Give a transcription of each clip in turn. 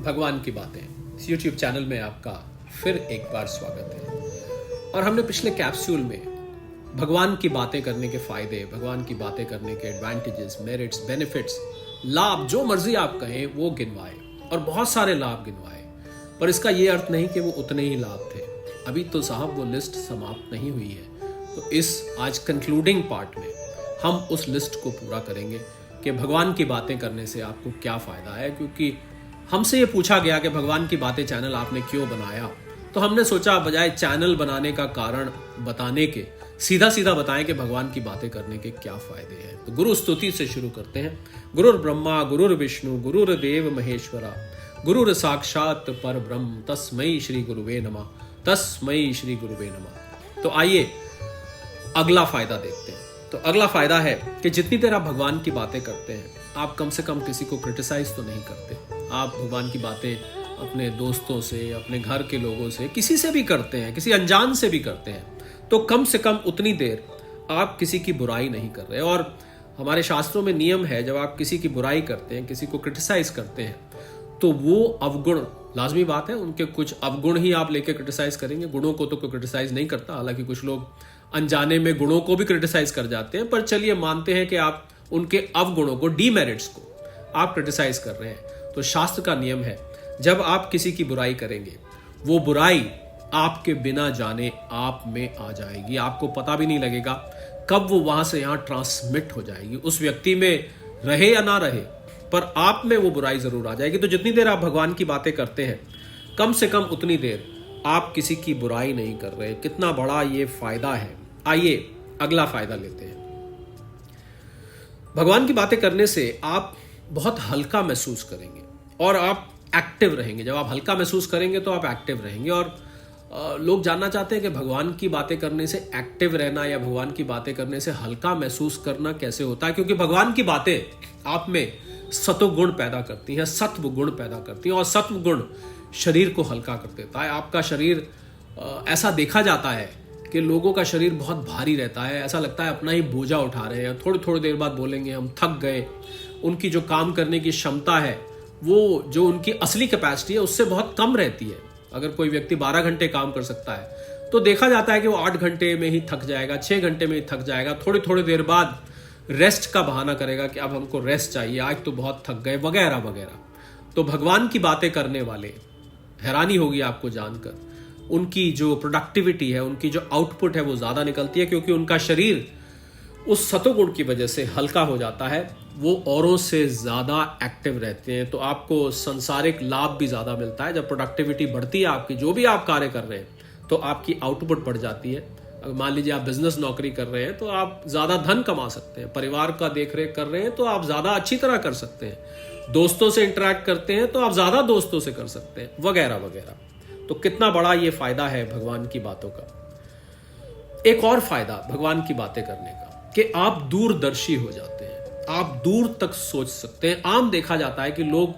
भगवान की बातें इस YouTube चैनल में आपका फिर एक बार स्वागत है। और हमने पिछले कैप्सूल में भगवान की बातें करने के फायदे, भगवान की बातें करने के एडवांटेजेस, मेरिट्स, बेनिफिट्स, लाभ, जो मर्जी आप कहें वो गिनवाए और बहुत सारे लाभ गिनवाए। पर इसका ये अर्थ नहीं कि वो उतने ही लाभ थे। अभी तो साहब वो लिस्ट समाप्त नहीं हुई है। तो इस आज कंक्लूडिंग पार्ट में हम उस लिस्ट को पूरा करेंगे कि भगवान की बातें करने से आपको क्या फ़ायदा है। क्योंकि हमसे ये पूछा गया कि भगवान की बातें चैनल आपने क्यों बनाया, तो हमने सोचा बजाय चैनल बनाने का कारण बताने के सीधा सीधा बताएं कि भगवान की बातें करने के क्या फ़ायदे हैं। तो गुरु स्तुति से शुरू करते हैं। गुरुर ब्रह्मा गुरुर विष्णु गुरुर्देव महेश्वरा गुरुर साक्षात पर ब्रह्म तस्मै श्री गुरुवे नमः, तस्मै श्री गुरुवे नमः। तो आइए अगला फायदा देखते हैं। तो अगला फायदा है कि जितनी देर आप भगवान की बातें करते हैं, आप कम से कम किसी को क्रिटिसाइज तो नहीं करते। आप भगवान की बातें अपने दोस्तों से, अपने घर के लोगों से, किसी से भी करते हैं, किसी अनजान से भी करते हैं, तो कम से कम उतनी देर आप किसी की बुराई नहीं कर रहे। और हमारे शास्त्रों में नियम है, जब आप किसी की बुराई करते हैं, किसी को क्रिटिसाइज करते हैं, तो वो अवगुण, लाजमी बात है, उनके कुछ अवगुण ही आप लेके क्रिटिसाइज करेंगे। गुणों को तो कोई क्रिटिसाइज नहीं करता, हालांकि कुछ लोग अनजाने में गुणों को भी क्रिटिसाइज कर जाते हैं। पर चलिए मानते हैं कि आप उनके अवगुणों को, डीमेरिट्स को आप क्रिटिसाइज कर रहे हैं। तो शास्त्र का नियम है, जब आप किसी की बुराई करेंगे, वो बुराई आपके बिना जाने आप में आ जाएगी। आपको पता भी नहीं लगेगा कब वो वहां से यहां ट्रांसमिट हो जाएगी। उस व्यक्ति में रहे या ना रहे, पर आप में वो बुराई जरूर आ जाएगी। तो जितनी देर आप भगवान की बातें करते हैं, कम से कम उतनी देर आप किसी की बुराई नहीं कर रहे। कितना बड़ा ये फायदा है। आइए अगला फायदा लेते हैं। भगवान की बातें करने से आप बहुत हल्का महसूस करेंगे और आप एक्टिव रहेंगे। जब आप हल्का महसूस करेंगे तो आप एक्टिव रहेंगे। और लोग जानना चाहते हैं कि भगवान की बातें करने से एक्टिव रहना या भगवान की बातें करने से हल्का महसूस करना कैसे होता है। क्योंकि भगवान की बातें आप में सत्वगुण पैदा करती हैं, सत्व गुण पैदा करती हैं, और सत्व गुण शरीर को हल्का कर देता है। आपका शरीर, ऐसा देखा जाता है कि लोगों का शरीर बहुत भारी रहता है, ऐसा लगता है अपना ही बोझा उठा रहे हैं। थोड़ी थोड़ी देर बाद बोलेंगे हम थक गए। उनकी जो काम करने की क्षमता है, वो जो उनकी असली कैपेसिटी है उससे बहुत कम रहती है। अगर कोई व्यक्ति 12 घंटे काम कर सकता है, तो देखा जाता है कि वो 8 घंटे में ही थक जाएगा, 6 घंटे में ही थक जाएगा। थोड़ी थोड़ी देर बाद रेस्ट का बहाना करेगा कि अब हमको रेस्ट चाहिए, आज तो बहुत थक गए, वगैरह वगैरह। तो भगवान की बातें करने वाले, हैरानी होगी आपको जानकर, उनकी जो प्रोडक्टिविटी है, उनकी जो आउटपुट है, वो ज्यादा निकलती है। क्योंकि उनका शरीर उस सतोगुण की वजह से हल्का हो जाता है। वो औरों से ज्यादा एक्टिव रहते हैं। तो आपको सांसारिक लाभ भी ज्यादा मिलता है। जब प्रोडक्टिविटी बढ़ती है आपकी, जो भी आप कार्य कर रहे हैं, तो आपकी आउटपुट बढ़ जाती है। अगर मान लीजिए आप बिजनेस नौकरी कर रहे हैं, तो आप ज्यादा धन कमा सकते हैं। परिवार का देखरेख कर रहे हैं, तो आप ज्यादा अच्छी तरह कर सकते हैं। दोस्तों से इंटरेक्ट करते हैं, तो आप ज्यादा दोस्तों से कर सकते हैं, वगैरह वगैरह। तो कितना बड़ा ये फायदा है भगवान की बातों का। एक और फायदा भगवान की बातें करने का, कि आप दूरदर्शी हो जाते हैं। आप दूर तक सोच सकते हैं। आम देखा जाता है कि लोग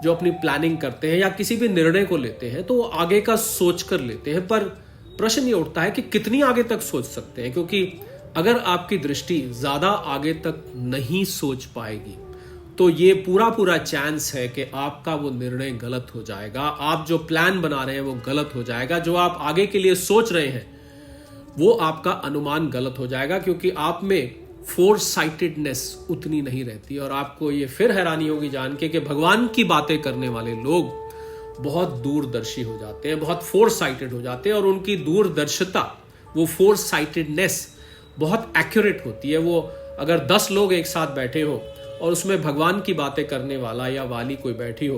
जो अपनी प्लानिंग करते हैं या किसी भी निर्णय को लेते हैं, तो वो आगे का सोच कर लेते हैं। पर प्रश्न ये उठता है कि कितनी आगे तक सोच सकते हैं। क्योंकि अगर आपकी दृष्टि ज्यादा आगे तक नहीं सोच पाएगी, तो ये पूरा चांस है कि आपका वो निर्णय गलत हो जाएगा। आप जो प्लान बना रहे हैं वो गलत हो जाएगा। जो आप आगे के लिए सोच रहे हैं, वो आपका अनुमान गलत हो जाएगा। क्योंकि आप में फोरसाइटेडनेस उतनी नहीं रहती। और आपको ये फिर हैरानी होगी जान के कि भगवान की बातें करने वाले लोग बहुत दूरदर्शी हो जाते हैं, बहुत फोरसाइटेड हो जाते हैं। और उनकी दूरदर्शिता, वो फोरसाइटेडनेस बहुत एक्यूरेट होती है। वो अगर 10 लोग एक साथ बैठे हो और उसमें भगवान की बातें करने वाला या वाली कोई बैठी हो,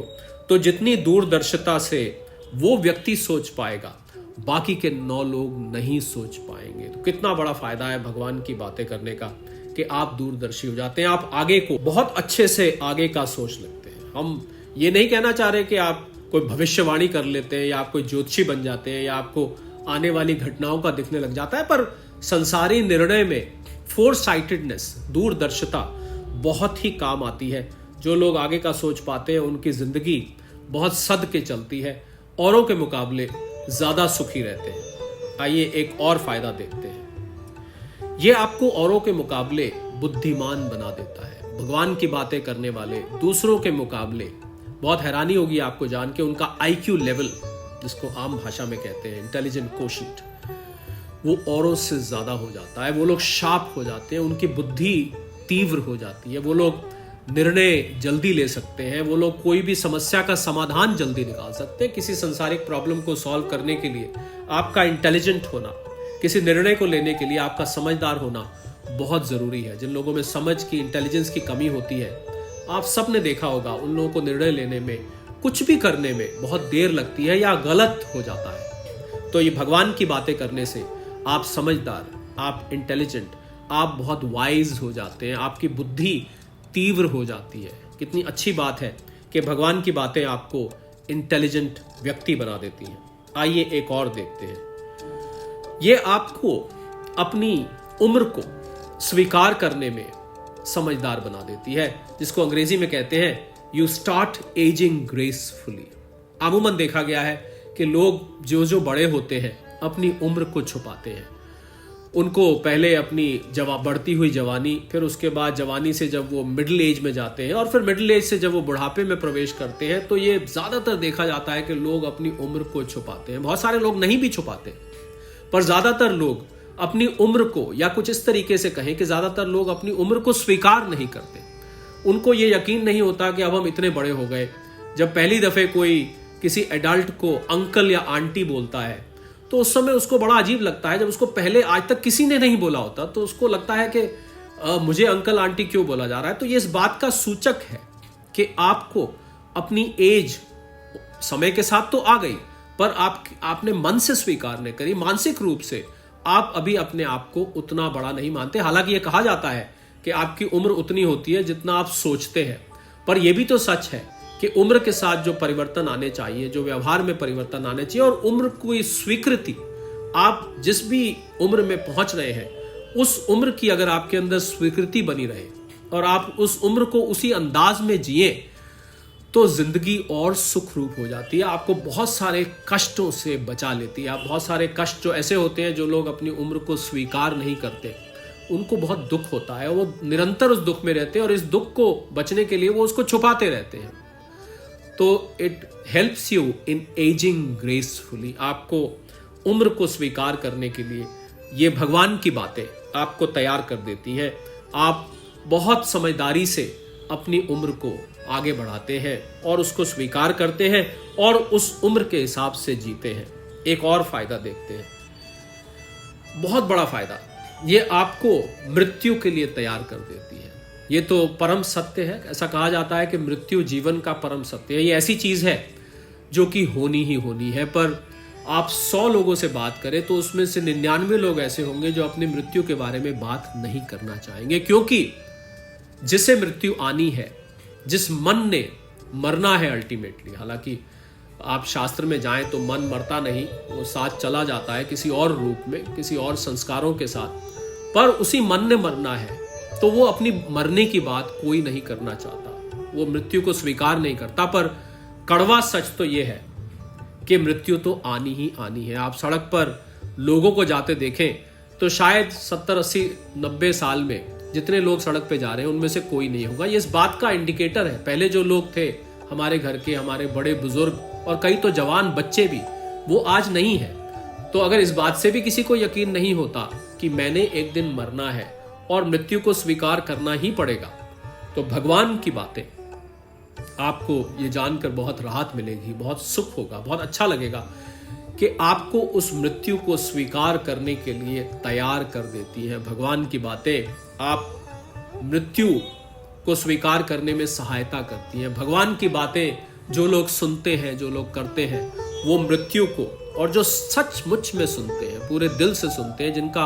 तो जितनी दूरदर्शिता से वो व्यक्ति सोच पाएगा, बाकी के 9 लोग नहीं सोच पाएंगे। तो कितना बड़ा फायदा है भगवान की बातें करने का, कि आप दूरदर्शी हो जाते हैं। आप आगे को बहुत अच्छे से आगे का सोच लगते हैं। हम ये नहीं कहना चाह रहे कि आप कोई भविष्यवाणी कर लेते हैं, या आप कोई ज्योतिषी बन जाते हैं, या आपको आने वाली घटनाओं का दिखने लग जाता है। पर संसारी निर्णय में फोरसाइटेडनेस, दूरदर्शिता बहुत ही काम आती है। जो लोग आगे का सोच पाते हैं, उनकी जिंदगी बहुत सद के चलती है, औरों के मुकाबले ज्यादा सुखी रहते हैं। आइए एक और फायदा देखते हैं। ये आपको औरों के मुकाबले बुद्धिमान बना देता है। भगवान की बातें करने वाले दूसरों के मुकाबले बहुत हैरानी होगी आपको जान के उनका IQ लेवल, जिसको आम भाषा में कहते हैं इंटेलिजेंट कोशेंट, वो औरों से ज्यादा हो जाता है। वो लोग शार्प हो जाते हैं, उनकी बुद्धि तीव्र हो जाती है, वो लोग निर्णय जल्दी ले सकते हैं, वो लोग कोई भी समस्या का समाधान जल्दी निकाल सकते हैं। किसी संसारिक प्रॉब्लम को सॉल्व करने के लिए आपका इंटेलिजेंट होना, किसी निर्णय को लेने के लिए आपका समझदार होना बहुत जरूरी है। जिन लोगों में समझ की, इंटेलिजेंस की कमी होती है, आप सब ने देखा होगा, उन लोगों को निर्णय लेने में, कुछ भी करने में बहुत देर लगती है या गलत हो जाता है। तो ये भगवान की बातें करने से आप समझदार, आप इंटेलिजेंट, आप बहुत वाइज हो जाते हैं, आपकी बुद्धि तीव्र हो जाती है। कितनी अच्छी बात है कि भगवान की बातें आपको इंटेलिजेंट व्यक्ति बना देती हैं। आइए एक और देखते हैं। ये आपको अपनी उम्र को स्वीकार करने में समझदार बना देती है, जिसको अंग्रेजी में कहते हैं यू स्टार्ट एजिंग ग्रेसफुली। अमूमन देखा गया है कि लोग जो जो बड़े होते हैं अपनी उम्र को छुपाते हैं। उनको पहले अपनी बढ़ती हुई जवानी, फिर उसके बाद जवानी से जब वो मिडिल एज में जाते हैं और फिर मिडिल एज से जब वो बुढ़ापे में प्रवेश करते हैं, तो ये ज्यादातर देखा जाता है कि लोग अपनी उम्र को छुपाते हैं। बहुत सारे लोग नहीं भी छुपाते, पर ज्यादातर लोग अपनी उम्र को, या कुछ इस तरीके से कहें कि ज्यादातर लोग अपनी उम्र को स्वीकार नहीं करते। उनको ये यकीन नहीं होता कि अब हम इतने बड़े हो गए। जब पहली दफे कोई किसी एडल्ट को अंकल या आंटी बोलता है तो उस समय उसको बड़ा अजीब लगता है। जब उसको पहले आज तक किसी ने नहीं बोला होता तो उसको लगता है कि मुझे अंकल आंटी क्यों बोला जा रहा है। तो ये इस बात का सूचक है कि आपको अपनी एज समय के साथ तो आ गई, पर आपने मन से स्वीकार नहीं करी। मानसिक रूप से आप अभी अपने आप को उतना बड़ा नहीं मानते। हालांकि ये कहा जाता है कि आपकी उम्र उतनी होती है जितना आप सोचते हैं, पर यह भी तो सच है कि उम्र के साथ जो परिवर्तन आने चाहिए, जो व्यवहार में परिवर्तन आने चाहिए, और उम्र की स्वीकृति, आप जिस भी उम्र में पहुंच रहे हैं उस उम्र की अगर आपके अंदर स्वीकृति बनी रहे और आप उस उम्र को उसी अंदाज में जिए, तो जिंदगी और सुख रूप हो जाती है। आपको बहुत सारे कष्टों से बचा लेती है। आप बहुत सारे कष्ट जो ऐसे होते हैं, जो लोग अपनी उम्र को स्वीकार नहीं करते, उनको बहुत दुख होता है, वो निरंतर उस दुख में रहते हैं और इस दुख को बचने के लिए वो उसको छुपाते रहते हैं। तो it helps you in ageing gracefully. आपको उम्र को स्वीकार करने के लिए ये भगवान की बातें आपको तैयार कर देती हैं। आप बहुत समझदारी से अपनी उम्र को आगे बढ़ाते हैं और उसको स्वीकार करते हैं और उस उम्र के हिसाब से जीते हैं। एक और फायदा देखते हैं, बहुत बड़ा फायदा, ये आपको मृत्यु के लिए तैयार कर देती है। ये तो परम सत्य है। ऐसा कहा जाता है कि मृत्यु जीवन का परम सत्य है। ये ऐसी चीज है जो कि होनी ही होनी है, पर आप 100 लोगों से बात करें तो उसमें से 99 लोग ऐसे होंगे जो अपनी मृत्यु के बारे में बात नहीं करना चाहेंगे, क्योंकि जिसे मृत्यु आनी है, जिस मन ने मरना है अल्टीमेटली, हालांकि आप शास्त्र में जाएं तो मन मरता नहीं, वो साथ चला जाता है किसी और रूप में, किसी और संस्कारों के साथ, पर उसी मन ने मरना है तो वो अपनी मरने की बात कोई नहीं करना चाहता, वो मृत्यु को स्वीकार नहीं करता। पर कड़वा सच तो ये है कि मृत्यु तो आनी ही आनी है। आप सड़क पर लोगों को जाते देखें तो शायद 70, 80, 90 साल में जितने लोग सड़क पे जा रहे हैं उनमें से कोई नहीं होगा। ये इस बात का इंडिकेटर है। पहले जो लोग थे हमारे घर के, हमारे बड़े बुजुर्ग और कई तो जवान बच्चे भी, वो आज नहीं है। तो अगर इस बात से भी किसी को यकीन नहीं होता कि मैंने एक दिन मरना है और मृत्यु को स्वीकार करना ही पड़ेगा, तो भगवान की बातें आपको ये जानकर बहुत राहत मिलेगी, बहुत सुख होगा, बहुत अच्छा लगेगा कि आपको उस मृत्यु को स्वीकार करने के लिए तैयार कर देती हैं। भगवान की बातें आप मृत्यु को स्वीकार करने में सहायता करती हैं। भगवान की बातें जो लोग सुनते हैं, जो लोग करते हैं, वो मृत्यु को, और जो सचमुच में सुनते हैं, पूरे दिल से सुनते हैं, जिनका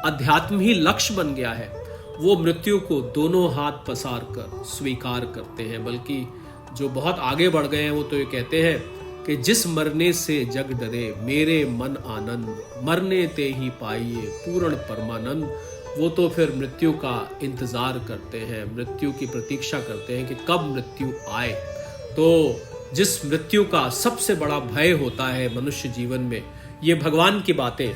अध्यात्म ही लक्ष्य बन गया है, वो मृत्यु को दोनों हाथ पसार कर स्वीकार करते हैं। बल्कि जो बहुत आगे बढ़ गए हैं वो तो ये कहते हैं कि जिस मरने से जग डरे मेरे मन आनंद, मरने ते ही पाइए पूर्ण परमानंद। वो तो फिर मृत्यु का इंतजार करते हैं, मृत्यु की प्रतीक्षा करते हैं कि कब मृत्यु आए। तो जिस मृत्यु का सबसे बड़ा भय होता है मनुष्य जीवन में, ये भगवान की बातें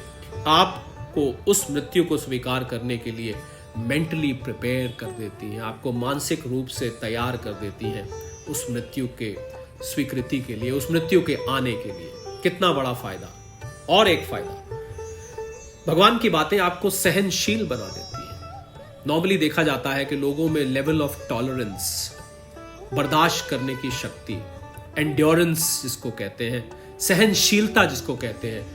आपको उस मृत्यु को स्वीकार करने के लिए मेंटली प्रिपेयर कर देती हैं, आपको मानसिक रूप से तैयार कर देती हैं उस मृत्यु के स्वीकृति के लिए, उस मृत्यु के आने के लिए। कितना बड़ा फायदा। और एक फायदा, भगवान की बातें आपको सहनशील बना देती है। नॉर्मली देखा जाता है कि लोगों में लेवल ऑफ टॉलरेंस, बर्दाश्त करने की शक्ति, एंड्योरेंस जिसको कहते हैं, सहनशीलता जिसको कहते हैं,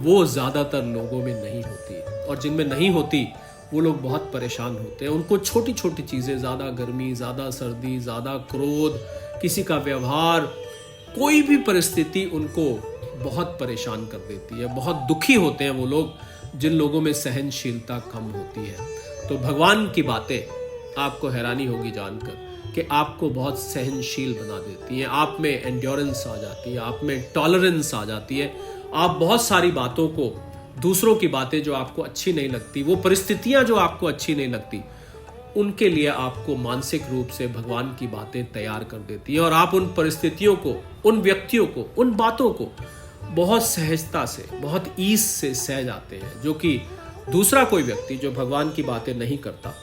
वो ज्यादातर लोगों में नहीं होती। और जिनमें नहीं होती वो लोग बहुत परेशान होते हैं। उनको छोटी छोटी चीजें, ज्यादा गर्मी, ज्यादा सर्दी, ज्यादा क्रोध, किसी का व्यवहार, कोई भी परिस्थिति उनको बहुत परेशान कर देती है। बहुत दुखी होते हैं वो लोग जिन लोगों में सहनशीलता कम होती है। तो भगवान की बातें, आपको हैरानी होगी जानकर कि आपको बहुत सहनशील बना देती हैं। आप में एंड्योरेंस आ जाती है, आप में टॉलरेंस आ जाती है। आप बहुत सारी बातों को, दूसरों की बातें जो आपको अच्छी नहीं लगती, वो परिस्थितियां जो आपको अच्छी नहीं लगती, उनके लिए आपको मानसिक रूप से भगवान की बातें तैयार कर देती है। और आप उन परिस्थितियों को, उन व्यक्तियों को, उन बातों को बहुत सहजता से, बहुत ईज से सह जाते हैं, जो कि दूसरा कोई व्यक्ति जो भगवान की बातें नहीं करता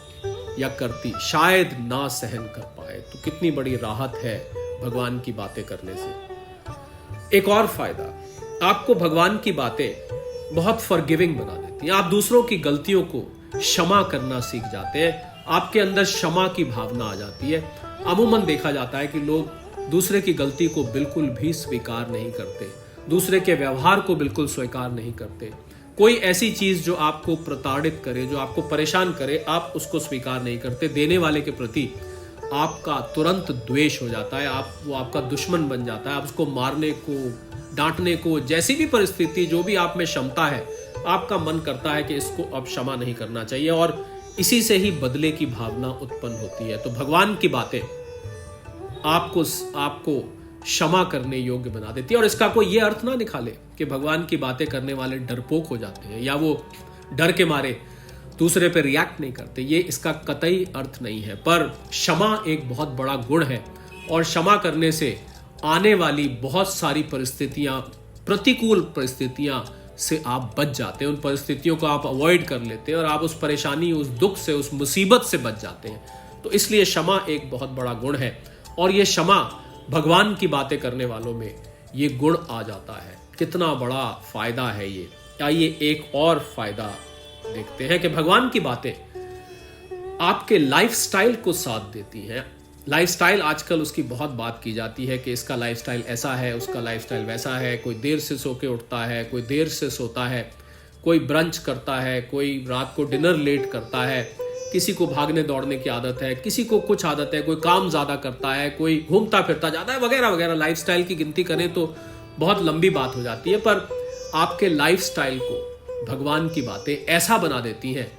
या करती शायद ना सहन कर पाए। तो कितनी बड़ी राहत है भगवान की बातें करने से। एक और फायदा, आपको भगवान की बातें बहुत फॉरगिविंग बना देती हैं। आप दूसरों की गलतियों को क्षमा करना सीख जाते हैं। आपके अंदर क्षमा की भावना आ जाती है। अमूमन देखा जाता है कि लोग दूसरे की गलती को बिल्कुल भी स्वीकार नहीं करते, दूसरे के व्यवहार को बिल्कुल स्वीकार नहीं करते। कोई ऐसी चीज जो आपको प्रताड़ित करे, जो आपको परेशान करे, आप उसको स्वीकार नहीं करते। देने वाले के प्रति आपका तुरंत द्वेष हो जाता है, वो आपका दुश्मन बन जाता है। आप उसको मारने को, डांटने को, जैसी भी परिस्थिति, जो भी आप में क्षमता है, आपका मन करता है कि इसको अब क्षमा नहीं करना चाहिए। और इसी से ही बदले की भावना उत्पन्न होती है। तो भगवान की बातें आपको क्षमा करने योग्य बना देती है। और इसका कोई ये अर्थ ना निकाले कि भगवान की बातें करने वाले डरपोक हो जाते हैं या वो डर के मारे दूसरे पे रिएक्ट नहीं करते। ये इसका कतई अर्थ नहीं है। पर क्षमा एक बहुत बड़ा गुण है। और क्षमा करने से आने वाली बहुत सारी परिस्थितियां, प्रतिकूल परिस्थितियां से आप बच जाते हैं। उन परिस्थितियों को आप अवॉइड कर लेते हैं और आप उस परेशानी, उस दुख से, उस मुसीबत से बच जाते हैं। तो इसलिए क्षमा एक बहुत बड़ा गुण है। और ये क्षमा भगवान की बातें करने वालों में ये गुण आ जाता है। कितना बड़ा फायदा है ये। आइए एक और फायदा देखते हैं कि भगवान की बातें आपके लाइफस्टाइल को साथ देती हैं। लाइफस्टाइल, आजकल उसकी बहुत बात की जाती है कि इसका लाइफस्टाइल ऐसा है, उसका लाइफस्टाइल वैसा है। कोई देर से सो के उठता है, कोई देर से सोता है, कोई ब्रंच करता है, कोई रात को डिनर लेट करता है, किसी को भागने दौड़ने की आदत है, किसी को कुछ आदत है, कोई काम ज्यादा करता है, कोई घूमता फिरता जाता है, वगैरह वगैरह। लाइफस्टाइल की गिनती करें तो बहुत लंबी बात हो जाती है। पर आपके लाइफस्टाइल को भगवान की बातें ऐसा बना देती हैं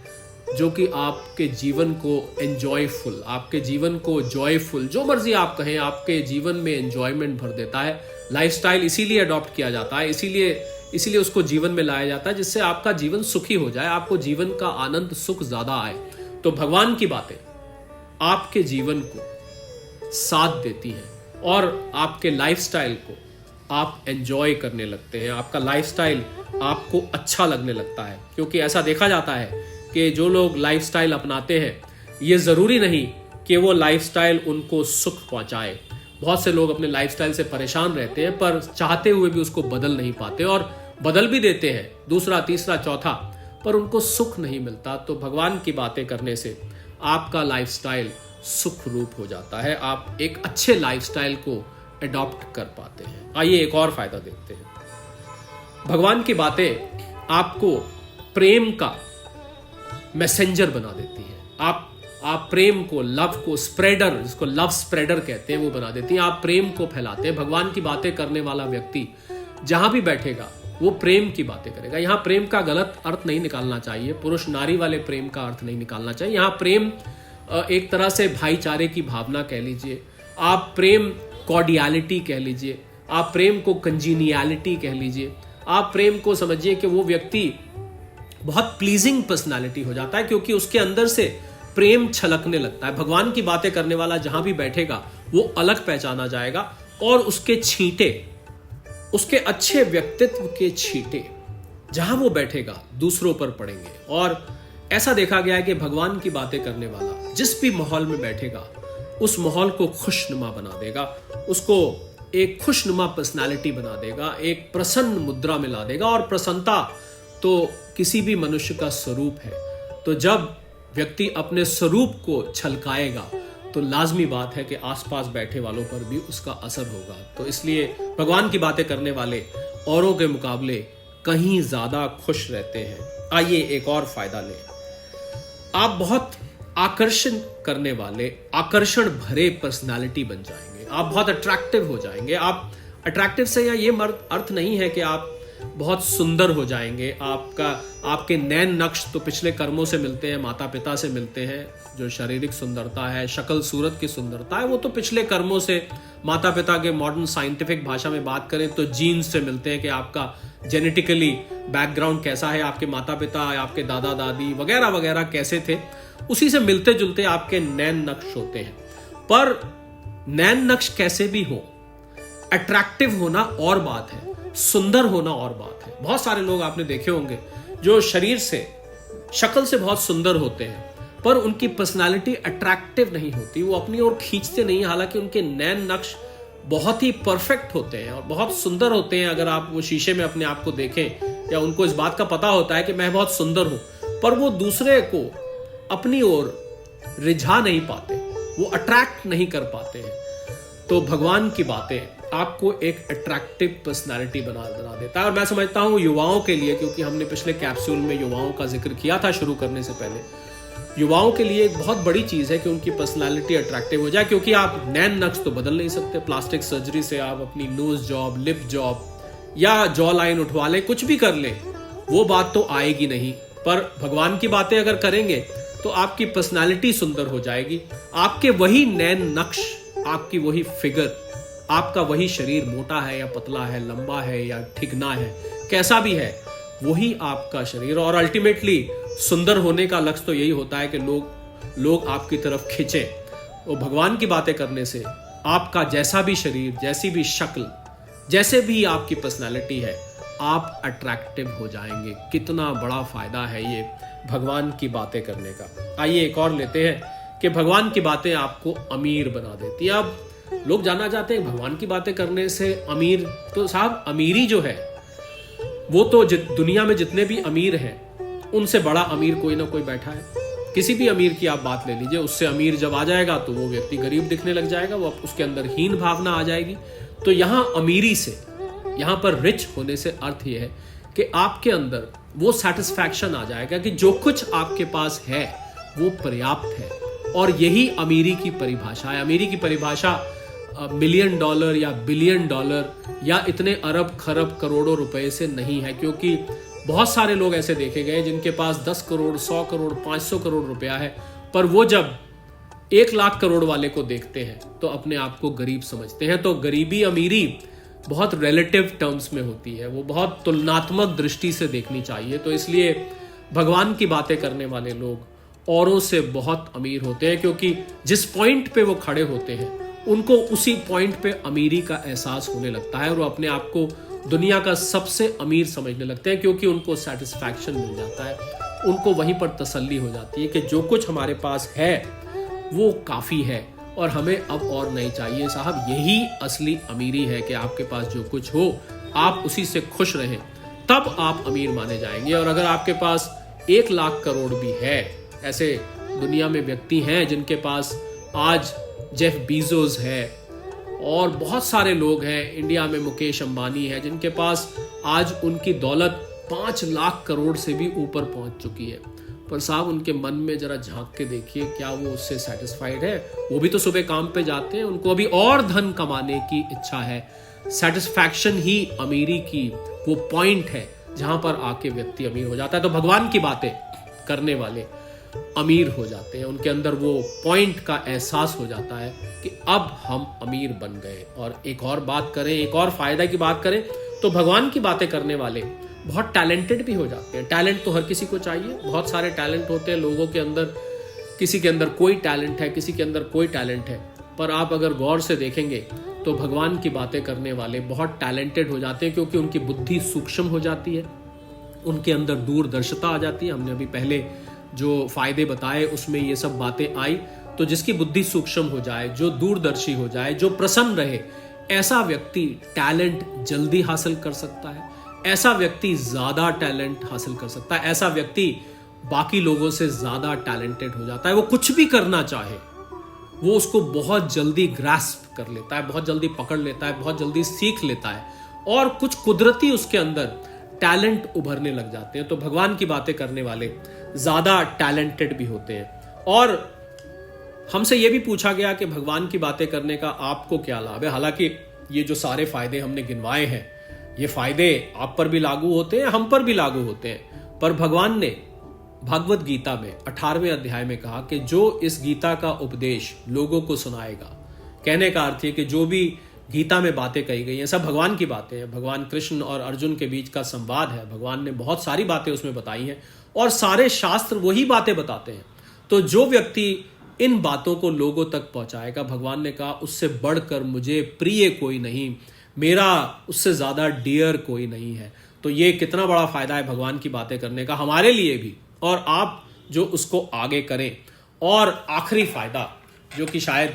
जो कि आपके जीवन को एंजॉयफुल, आपके जीवन को जॉयफुल, जो मर्जी आप कहें, आपके जीवन में एंजॉयमेंट भर देता है। लाइफस्टाइल इसीलिए अडॉप्ट किया जाता है, इसीलिए उसको जीवन में लाया जाता है, जिससे आपका जीवन सुखी हो जाए, आपको जीवन का आनंद, सुख ज्यादा आए। तो भगवान की बातें आपके जीवन को साथ देती हैं और आपके लाइफस्टाइल को आप एंजॉय करने लगते हैं। आपका लाइफस्टाइल आपको अच्छा लगने लगता है। क्योंकि ऐसा देखा जाता है कि जो लोग लाइफस्टाइल अपनाते हैं, ये जरूरी नहीं कि वो लाइफस्टाइल उनको सुख पहुंचाए। बहुत से लोग अपने लाइफस्टाइल से परेशान रहते हैं, पर चाहते हुए भी उसको बदल नहीं पाते और बदल भी देते हैं दूसरा, तीसरा, चौथा, पर उनको सुख नहीं मिलता। तो भगवान की बातें करने से आपका लाइफस्टाइल सुख रूप हो जाता है। आप एक अच्छे लाइफस्टाइल को अडॉप्ट कर पाते हैं। आइए एक और फायदा देखते हैं। भगवान की बातें आपको प्रेम का मैसेंजर बना देती है। आप प्रेम को, लव को स्प्रेडर, जिसको लव स्प्रेडर कहते हैं, वो बना देती हैं। आप प्रेम को फैलाते हैं। भगवान की बातें करने वाला व्यक्ति जहां भी बैठेगा वो प्रेम की बातें करेगा। यहाँ प्रेम का गलत अर्थ नहीं निकालना चाहिए, पुरुष नारी वाले प्रेम का अर्थ नहीं निकालना चाहिए। यहाँ प्रेम एक तरह से भाईचारे की भावना कह लीजिए, आप प्रेम कॉर्डियलिटी कह लीजिए, आप प्रेम को कंजीनियलिटी कह लीजिए। आप प्रेम को समझिए कि वो व्यक्ति बहुत प्लीजिंग पर्सनालिटी हो जाता है, क्योंकि उसके अंदर से प्रेम छलकने लगता है। भगवान की बातें करने वाला जहां भी बैठेगा वो अलग पहचाना जाएगा और उसके छींटे, उसके अच्छे व्यक्तित्व के छींटे जहां वो बैठेगा दूसरों पर पड़ेंगे। और ऐसा देखा गया है कि भगवान की बातें करने वाला जिस भी माहौल में बैठेगा उस माहौल को खुशनुमा बना देगा, उसको एक खुशनुमा पर्सनालिटी बना देगा, एक प्रसन्न मुद्रा में ला देगा। और प्रसन्नता तो किसी भी मनुष्य का स्वरूप है। तो जब व्यक्ति अपने स्वरूप को छलकाएगा तो लाजमी बात है कि आसपास बैठे वालों पर भी उसका असर होगा। तो इसलिए भगवान की बातें करने वाले औरों के मुकाबले कहीं ज्यादा खुश रहते हैं। आइए एक और फायदा लें। आप बहुत आकर्षण करने वाले, आकर्षण भरे पर्सनालिटी बन जाएंगे। आप बहुत अट्रैक्टिव हो जाएंगे। आप अट्रैक्टिव से या ये अर्थ नहीं है कि आप बहुत सुंदर हो जाएंगे। आपके नैन नक्श तो पिछले कर्मों से मिलते हैं, माता पिता से मिलते हैं। जो शारीरिक सुंदरता है, शक्ल सूरत की सुंदरता है, वो तो पिछले कर्मों से, माता पिता के मॉडर्न साइंटिफिक भाषा में बात करें तो जीन्स से मिलते हैं कि आपका जेनेटिकली बैकग्राउंड कैसा है, आपके माता पिता, आपके दादा दादी वगैरह वगैरह कैसे थे, उसी से मिलते जुलते आपके नैन नक्श होते हैं। पर नैन नक्श कैसे भी हो, अट्रैक्टिव होना और बात है, सुंदर होना और बात है। बहुत सारे लोग आपने देखे होंगे जो शरीर से, शक्ल से बहुत सुंदर होते हैं पर उनकी पर्सनालिटी अट्रैक्टिव नहीं होती, वो अपनी ओर खींचते नहीं, हालांकि उनके नैन नक्श बहुत ही परफेक्ट होते हैं और बहुत सुंदर होते हैं। अगर आप वो शीशे में अपने आप को देखें, या उनको इस बात का पता होता है कि मैं बहुत सुंदर हूं, पर वो दूसरे को अपनी ओर रिझा नहीं पाते, वो अट्रैक्ट नहीं कर पाते हैं। तो भगवान की बातें आपको एक अट्रैक्टिव पर्सनालिटी बना देता है। और मैं समझता हूं युवाओं के लिए, क्योंकि हमने पिछले कैप्सूल में युवाओं का जिक्र किया था शुरू करने से पहले, युवाओं के लिए एक बहुत बड़ी चीज है कि उनकी पर्सनालिटी अट्रैक्टिव हो जाए। क्योंकि आप नैन नक्श तो बदल नहीं सकते, प्लास्टिक सर्जरी से आप अपनी नोज जॉब, लिप जॉब या जॉ लाइन उठवा लें, कुछ भी कर लें, वो बात तो आएगी नहीं। पर भगवान की बातें अगर करेंगे तो आपकी पर्सनालिटी सुंदर हो जाएगी। आपके वही नैन नक्श, आपकी वही फिगर, आपका वही शरीर मोटा है या पतला है, लंबा है या ठिगना है, कैसा भी है, वही आपका शरीर। और अल्टीमेटली सुंदर होने का लक्ष्य तो यही होता है कि लोग आपकी तरफ खिंचे। और भगवान की बातें करने से आपका जैसा भी शरीर, जैसी भी शक्ल, जैसे भी आपकी पर्सनालिटी है, आप अट्रैक्टिव हो जाएंगे। कितना बड़ा फायदा है ये भगवान की बातें करने का। आइए एक और लेते हैं कि भगवान की बातें आपको अमीर बना देती है। अब लोग जानना चाहते हैं भगवान की बातें करने से अमीर, तो साहब अमीरी जो है वो तो दुनिया में जितने भी अमीर हैं उनसे बड़ा अमीर कोई ना कोई बैठा है। किसी भी अमीर की आप बात ले लीजिए, उससे अमीर जब आ जाएगा तो वो व्यक्ति गरीब दिखने लग जाएगा, वो उसके अंदर हीन भावना आ जाएगी। तो यहां अमीरी से, यहां पर रिच होने से अर्थ यह है कि आपके अंदर वो सेटिस्फैक्शन आ जाएगा कि जो कुछ आपके पास है वो पर्याप्त है। और यही अमीरी की परिभाषा है। अमीरी की परिभाषा $1,000,000 या $1 बिलियन या इतने अरब खरब करोड़ों रुपए से नहीं है। क्योंकि बहुत सारे लोग ऐसे देखे गए जिनके पास 10 करोड़, 100 करोड़, 500 करोड़ रुपया है, पर वो जब 1 लाख करोड़ वाले को देखते हैं तो अपने आप को गरीब समझते हैं। तो गरीबी अमीरी बहुत रिलेटिव टर्म्स में होती है, वो बहुत तुलनात्मक दृष्टि से देखनी चाहिए। तो इसलिए भगवान की बातें करने वाले लोग औरों से बहुत अमीर होते हैं, क्योंकि जिस पॉइंट पे वो खड़े होते हैं उनको उसी पॉइंट पे अमीरी का एहसास होने लगता है और वो अपने आप को दुनिया का सबसे अमीर समझने लगते हैं। क्योंकि उनको सेटिस्फैक्शन मिल जाता है, उनको वहीं पर तसल्ली हो जाती है कि जो कुछ हमारे पास है वो काफ़ी है और हमें अब और नहीं चाहिए। साहब यही असली अमीरी है कि आपके पास जो कुछ हो आप उसी से खुश रहें, तब आप अमीर माने जाएंगे। और अगर आपके पास 1 लाख करोड़ भी है, ऐसे दुनिया में व्यक्ति हैं जिनके पास आज जेफ बीजोस है और बहुत सारे लोग हैं, इंडिया में मुकेश अंबानी है, जिनके पास आज उनकी दौलत 5 लाख करोड़ से भी ऊपर पहुंच चुकी है। पर साहब उनके मन में जरा झांक के देखिए, क्या वो उससे सेटिस्फाइड है? वो भी तो सुबह काम पे जाते हैं, उनको अभी और धन कमाने की इच्छा है। सेटिस्फैक्शन ही अमीरी की वो पॉइंट है जहां पर आके व्यक्ति अमीर हो जाता है। तो भगवान की बातें करने वाले अमीर हो जाते हैं, उनके अंदर वो पॉइंट का एहसास हो जाता है कि अब हम अमीर बन गए। और एक और बात करें, एक और फायदा की बात करें तो भगवान की बातें करने वाले बहुत टैलेंटेड भी हो जाते हैं। टैलेंट तो हर किसी को चाहिए, बहुत सारे टैलेंट होते हैं लोगों के अंदर, किसी के अंदर कोई टैलेंट है, किसी के अंदर कोई टैलेंट है। पर आप अगर गौर से देखेंगे तो भगवान की बातें करने वाले बहुत टैलेंटेड हो जाते हैं, क्योंकि उनकी बुद्धि सूक्ष्म हो जाती है, उनके अंदर दूरदर्शिता आ जाती है। हमने अभी पहले जो फायदे बताए उसमें ये सब बातें आई। तो जिसकी बुद्धि सूक्ष्म हो जाए, जो दूरदर्शी हो जाए, जो प्रसन्न रहे, ऐसा व्यक्ति टैलेंट जल्दी हासिल कर सकता है, ऐसा व्यक्ति ज्यादा टैलेंट हासिल कर सकता है, ऐसा व्यक्ति बाकी लोगों से ज्यादा टैलेंटेड हो जाता है। वो कुछ भी करना चाहे वो उसको बहुत जल्दी ग्रास्प कर लेता है, बहुत जल्दी पकड़ लेता है, बहुत जल्दी सीख लेता है और कुछ कुदरती उसके अंदर टैलेंट उभरने लग जाते हैं। तो भगवान की बातें करने वाले ज्यादा टैलेंटेड भी होते हैं। और हमसे यह भी पूछा गया कि भगवान की बातें करने का आपको क्या लाभ है। हालांकि ये जो सारे फायदे हमने गिनवाए हैं, ये फायदे आप पर भी लागू होते हैं, हम पर भी लागू होते हैं। पर भगवान ने भगवत गीता में 18वें अध्याय में कहा कि जो इस गीता का उपदेश लोगों को सुनाएगा, कहने का अर्थ है कि जो भी गीता में बातें कही गई हैं सब भगवान की बातें हैं। भगवान कृष्ण और अर्जुन के बीच का संवाद है, भगवान ने बहुत सारी बातें उसमें बताई हैं और सारे शास्त्र वही बातें बताते हैं। तो जो व्यक्ति इन बातों को लोगों तक पहुंचाएगा, भगवान ने कहा उससे बढ़कर मुझे प्रिय कोई नहीं, मेरा उससे ज्यादा डियर कोई नहीं है। तो ये कितना बड़ा फायदा है भगवान की बातें करने का हमारे लिए भी, और आप जो उसको आगे करें। और आखिरी फायदा जो कि शायद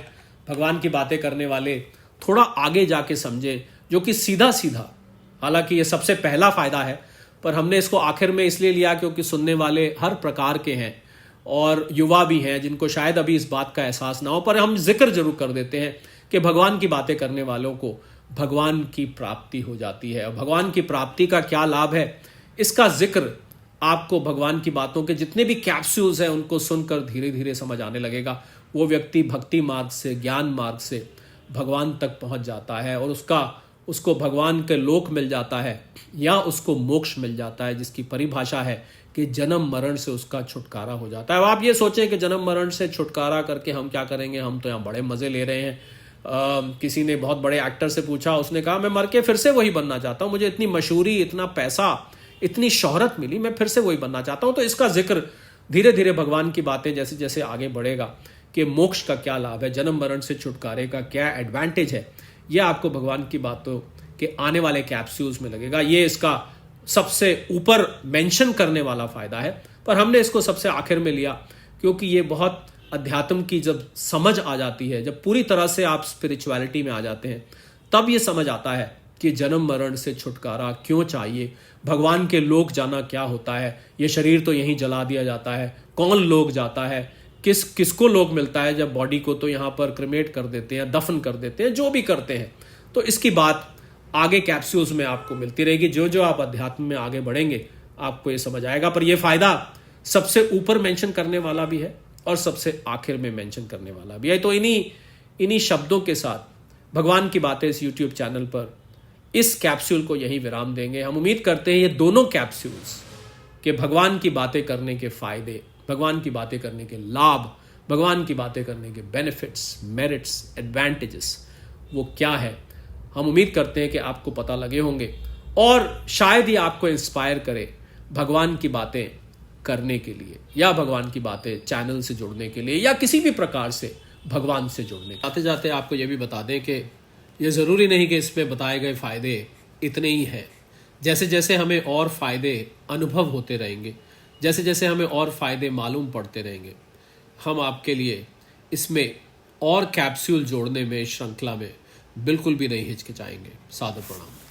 भगवान की बातें करने वाले थोड़ा आगे जाके समझे, जो कि सीधा सीधा, हालांकि ये सबसे पहला फायदा है पर हमने इसको आखिर में इसलिए लिया क्योंकि सुनने वाले हर प्रकार के हैं और युवा भी हैं जिनको शायद अभी इस बात का एहसास ना हो, पर हम जिक्र जरूर कर देते हैं कि भगवान की बातें करने वालों को भगवान की प्राप्ति हो जाती है। और भगवान की प्राप्ति का क्या लाभ है, इसका जिक्र आपको भगवान की बातों के जितने भी कैप्सूल्स हैं उनको सुनकर धीरे धीरे समझ आने लगेगा। वो व्यक्ति भक्ति मार्ग से, ज्ञान मार्ग से भगवान तक पहुंच जाता है और उसको भगवान के लोक मिल जाता है या उसको मोक्ष मिल जाता है, जिसकी परिभाषा है कि जन्म मरण से उसका छुटकारा हो जाता है। अब आप ये सोचें कि जन्म मरण से छुटकारा करके हम क्या करेंगे, हम तो यहाँ बड़े मजे ले रहे हैं। किसी ने बहुत बड़े एक्टर से पूछा, उसने कहा मैं मर के फिर से वही बनना चाहता हूँ, मुझे इतनी मशहूरी, इतना पैसा, इतनी शोहरत मिली, मैं फिर से वही बनना चाहता हूँ। तो इसका जिक्र धीरे धीरे भगवान की बातें जैसे जैसे आगे बढ़ेगा कि मोक्ष का क्या लाभ है, जन्म मरण से छुटकारे का क्या एडवांटेज है, यह आपको भगवान की बातों के आने वाले कैप्सूल्स में लगेगा। ये इसका सबसे ऊपर मेंशन करने वाला फायदा है, पर हमने इसको सबसे आखिर में लिया क्योंकि ये बहुत अध्यात्म की जब समझ आ जाती है, जब पूरी तरह से आप स्पिरिचुअलिटी में आ जाते हैं, तब ये समझ आता है कि जन्म मरण से छुटकारा क्यों चाहिए, भगवान के लोक जाना क्या होता है, ये शरीर तो यहीं जला दिया जाता है, कौन लोक जाता है, किसको लोक मिलता है जब बॉडी को तो यहाँ पर क्रिमेट कर देते हैं, दफन कर देते हैं, जो भी करते हैं। तो इसकी बात आगे कैप्सूल्स में आपको मिलती रहेगी। जो जो आप अध्यात्म में आगे बढ़ेंगे आपको ये समझ आएगा। पर यह फायदा सबसे ऊपर मेंशन करने वाला भी है और सबसे आखिर में मेंशन करने वाला भी है। तो इन्हीं शब्दों के साथ भगवान की बातें इस यूट्यूब चैनल पर इस कैप्सूल को यही विराम देंगे। हम उम्मीद करते हैं ये दोनों कैप्सूल्स के भगवान की बातें करने के फायदे, भगवान की बातें करने के लाभ, भगवान की बातें करने के बेनिफिट्स, मेरिट्स, एडवांटेजेस वो क्या है, हम उम्मीद करते हैं कि आपको पता लगे होंगे और शायद ही आपको इंस्पायर करे भगवान की बातें करने के लिए या भगवान की बातें चैनल से जुड़ने के लिए या किसी भी प्रकार से भगवान से जुड़ने। आते जाते आपको यह भी बता दें कि यह ज़रूरी नहीं कि इसमें बताए गए फ़ायदे इतने ही हैं। जैसे जैसे हमें और फ़ायदे अनुभव होते रहेंगे, जैसे जैसे हमें और फ़ायदे मालूम पड़ते रहेंगे, हम आपके लिए इसमें और कैप्सूल जोड़ने में, श्रृंखला में बिल्कुल भी नहीं हिचकिचाएंगे। सादर प्रणाम।